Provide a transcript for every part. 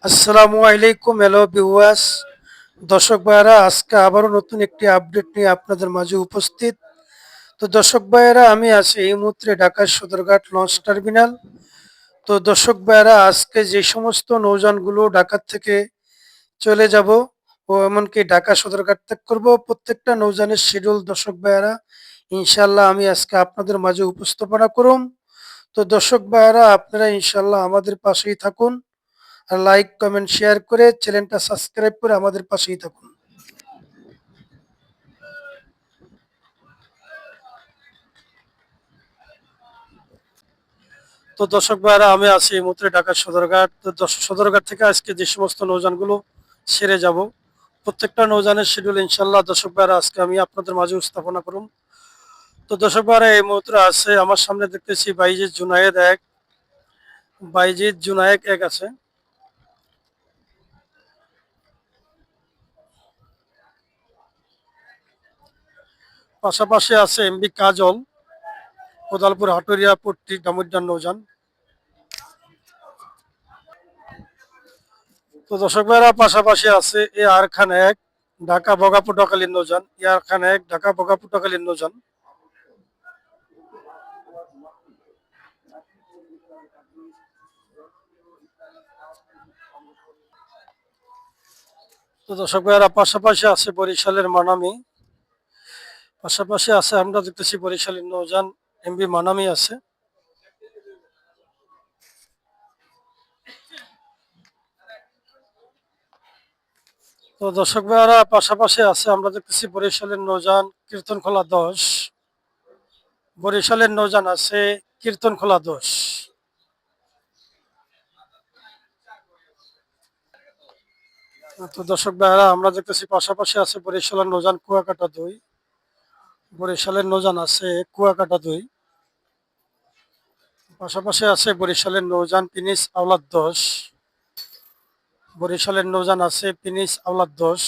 আসসালামু আলাইকুম, hello viewers. দর্শক ভাইয়েরা, আজকে আবারও নতুন একটি আপডেট নিয়ে আপনাদের মাঝে উপস্থিত। তো দর্শক ভাইয়েরা, আমি আছি এই মুহূর্তে ঢাকার সদরঘাট লঞ্চ টার্মিনাল। তো দর্শক ভাইয়েরা, আজকে যে সমস্ত নৌযানগুলো ঢাকা থেকে চলে যাব ও এমনকি ঢাকা সদরঘাট ত্যাগ করবো, প্রত্যেকটা নৌযানের শিডিউল দর্শক ভাইয়েরা ইনশাল্লাহ আমি আজকে আপনাদের মাঝে উপস্থাপনা করুম। তো দর্শক ভাইয়েরা, আপনারা ইনশাল্লাহ আমাদের পাশেই থাকুন, আর লাইক কমেন্ট শেয়ার করে চ্যানেলটা সাবস্ক্রাইব করে আমাদের পাশেই থাকুন। তো দর্শক ভাইরা, আমি আছি এই মুহূর্তে ঢাকার সদরঘাট। তো সদরঘাট থেকে আজকে যে সমস্ত নৌযানগুলো সেরে যাব, প্রত্যেকটা নৌযানের শিডিউল ইনশাল্লাহ দর্শক ভাইরা আজকে আমি আপনাদের মাঝে উপস্থাপনা করুন। তো দর্শক ভাইরা, এই মুহূর্তে আছে আমার সামনে দেখতেছি বাইজিদ জুনায়েদ এক আছে। পাশাপাশি আছে এমবি কাজল, কোদালপুর হাটুরিয়া পট্টি ডামুড্ডার নৌযান। তো দর্শক ভাইরা, পাশাপাশি আছে এ আর খান এক, ঢাকা বগাপুটকালীন নৌযান। ইয়ার খান এক, ঢাকা বগাপুটকালীন নৌযান। তো দর্শক ভাইরা, পাশাপাশি আছে বরিশালের মানামি। পাশাপাশি আছে আমরা দেখতেছি বরিশালের নৌযান এমবি মানামি আছে। তো দর্শক ভাইরা, পাশাপাশি আছে আমরা দেখতেছি বরিশালের নৌযান কীর্তনখোলা 10। বরিশালের নৌযান আছে কীর্তনখোলা 10। তো দর্শক ভাইরা, আমরা দেখতেছি পাশাপাশি আছে বরিশালের নৌযান কুয়াকাটা 2। বরিশালের নৌযান আছে কুয়াকাটা 2। পাশাপাশি আছে বরিশালের নৌযান পিনিস আওলাদ 10। বরিশালের নৌযান আছে পিনিস আওলাদ 10।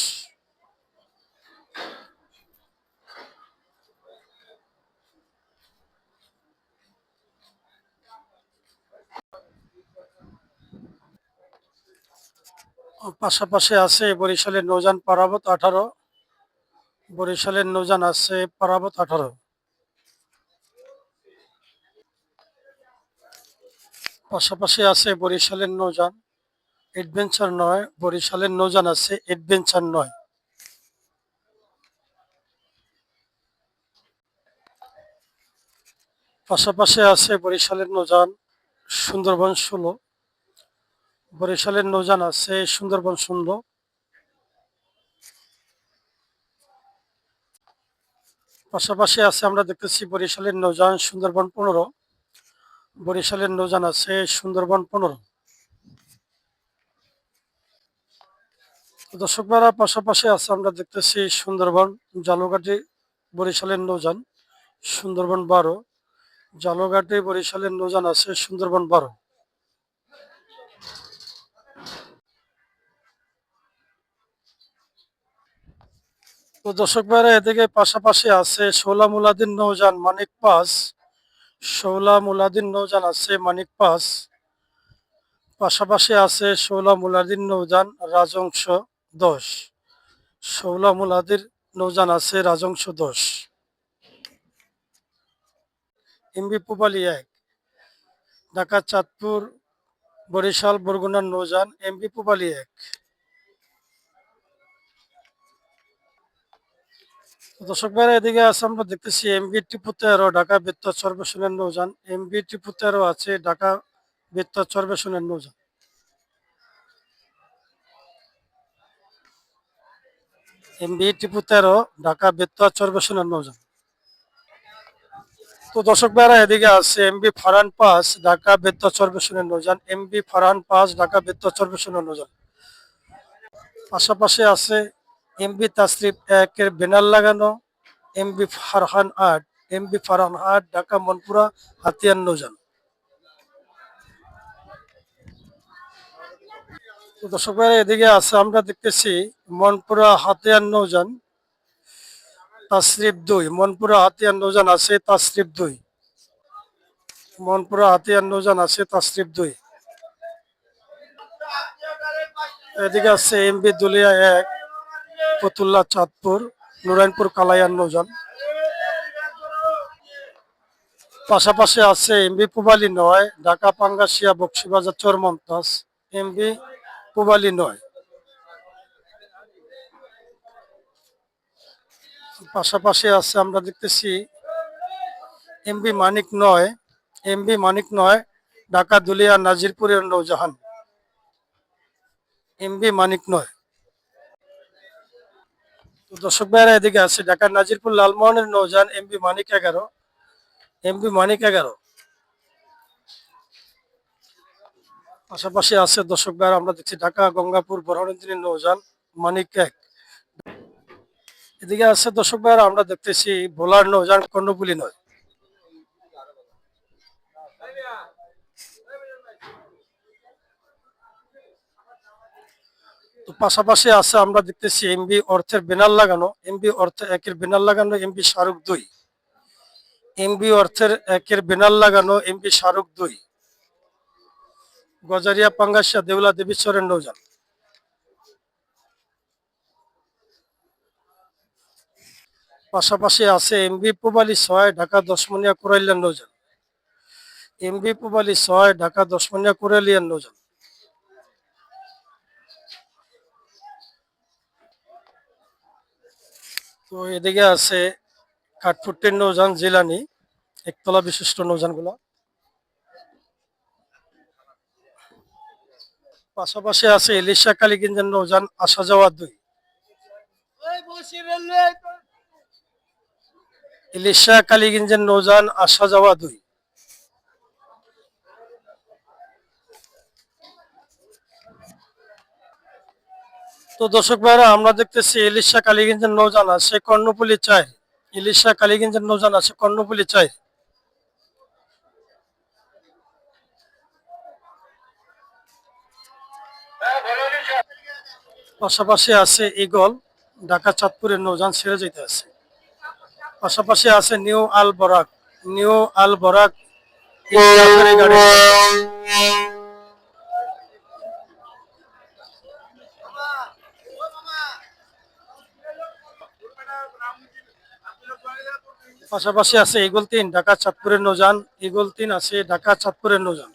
পাশাপাশি আছে বরিশালের নৌযান পারাবত 18। বরিশালের নৌযান আছে পারাবত 18। পাশাপাশি আছে বরিশালের নৌযান এডভেঞ্চার 9। বরিশালের নৌযান আছে এডভেঞ্চার 9। পাশাপাশি আছে বরিশালের নৌযান সুন্দরবন 16। বরিশালের নৌযান আছে সুন্দরবন 16। পাশাপাশি আছে আমরা দেখতেছি বরিশালের নৌযান সুন্দরবন 15। বরিশালের নৌযান আছে সুন্দরবন 15। দর্শক ভাইরা, পাশাপাশি আছে আমরা দেখতেছি সুন্দরবন জালুঘাটি। বরিশালের নৌযান সুন্দরবন 12। জালুঘাটি বরিশালের নৌযান আছে সুন্দরবন 12। তো দর্শক ভাইরা, এদিকে পাশাপাশি আছে শৌলা মুলাদিন নৌযান মানিক 5। শৌলা মুলাদিন নৌযান আছে মানিক 5। পাশাপাশি আছে শৌলা মুলাদিন নৌযান রাজংশ 10। শৌলা মুলাদির নৌযান আছে রাজংশ 10। এমবি পুবালি 1, ঢাকা চাঁদপুর বরিশাল বরগুনার নৌযান এমবি পুবালি 1। দর্শক ভাইরা, এদিকে আছে আমরা দেখতেছি এমবি টিপু 13, ঢাকা বেত্তা চরবেশনের নৌযান। এমবি টিপু 13 আছে ঢাকা বেত্তা চরবেশনের নৌযান। এমবি টিপু 13, ঢাকা বেত্তা চরবেশনের নৌযান। তো দর্শক ভাইরা, এদিকে আছে এমবি ফারহান 5, ঢাকা বেত্তা চরবেশনের নৌযান। এমবি ফারহান 5, ঢাকা বেত্তা চরবেশনের নৌযান। পাশাপাশি আছে এমবি তাসরিফ 1 এর ব্যানার লাগানো এমবি ফারহান 8। এমবি ফারহান 8, ঢাকা মনপুরা হাতিয়ার নৌযান। তো দর্শক ভাইরা, এদিকে আছে আমরা দেখতেছি মনপুরা হাতিয়ার নৌযান তাসরিফ 2। মনপুরা হাতিয়ার নৌযান আছে তাসরিফ 2। মনপুরা হাতিয়ার নৌযান আছে তাসরিফ 2। এদিকে আছে এমবি দুলিয়া 1, ফতুল্লা, চাঁদপুর, নুরাইনপুর, কালাইয়ার নৌজান। পাশাপাশি আছে এমবি পুবালি 9, ঢাকা, পাঙ্গাসিয়া, বকশীবাজার, চরমন্তাজ। এমবি পুবালি 9। পাশাপাশি আছে আমরা দেখতেছি এমবি মানিক 9, এমবি মানিক 9, ঢাকা, দুলিয়া, নাজিরপুরের নৌজাহান। এমবি মানিক 9। তো দর্শক ভাইরা এদিকে আছে ঢাকা নাজিরপুর লালমোহনের নৌজান এমবি মানিক 11, এমবি মানিক 11। পাশাপাশি আছে দর্শক ভাইরা আমরা দেখছি ঢাকা গঙ্গাপুর বরহনন্দিনী নৌজান মানিক 1। এদিকে আছে দর্শক ভাইরা আমরা দেখতেছি ভোলার নৌজান কর্ণফুলী 9। তো পাশাপাশি আছে আমরা দেখতেছি এমবি অর্থের ব্যানার লাগানো, এমবি অর্থ 1-এর ব্যানার লাগানো এমবি শাহরুখ 2, এমবি অর্থের 1-এর ব্যানার লাগানো এমবি শাহরুখ 2, গজারিয়া, পাঙ্গাসিয়া, দেউলা, দেবীশ্বরের নৌজান। পাশাপাশি আছে এমবি পুবালি 6, ঢাকা, দশমনিয়া, কোরাইলিয়ার নৌজান। এমবি পুবালি 6, ঢাকা, দশমনিয়া, কোরাইলিয়ার নৌজান। তো এদিকে আছে কাঠপুট্টির নৌজান জিলানি, একতলা বিশিষ্ট নৌজানগুলো। পাশাপাশি আছে ইলিশা, কালীগঞ্জের নৌজান আসা যাওয়া 2, ইলিশা, কালীগঞ্জের নৌজান আসা যাওয়া 2। তো দর্শক ভাইরা আমরা দেখতেছি ইলিশা, কালীগঞ্জের নৌজান আছে কর্ণফুলী 4, ইলিশা, কালীগঞ্জের নৌজান আছে কর্ণফুলী 4। পাশাপাশি আছে ঈগল, ঢাকা, চাঁদপুরের নৌজান ছেড়ে যেতে আছে। পাশাপাশি আছে নিউ আল বরাক, নিউ আল বরাক ইসলামের গাড়ি। পাশাপাশি আছে ইগল 3, ঢাকা, চাঁদপুরের নৌজান, ইগল 3 আছে ঢাকা, চাঁদপুরের নৌজান।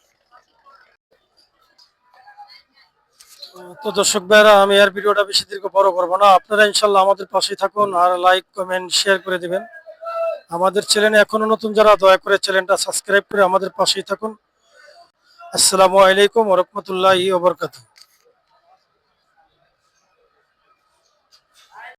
তো দর্শক ভাইরা আমি আর ভিডিওটা বেশি দীর্ঘ বড় করবো না, আপনারা ইনশাল্লাহ আমাদের পাশেই থাকুন আর লাইক, কমেন্ট, শেয়ার করে দিবেন। আমাদের চ্যানেলে এখনো নতুন যারা দয়া করে চ্যানেলটা সাবস্ক্রাইব করে আমাদের পাশেই থাকুন। আসসালামু আলাইকুম ওয়া রাহমাতুল্লাহি ওয়া বারাকাতুহু।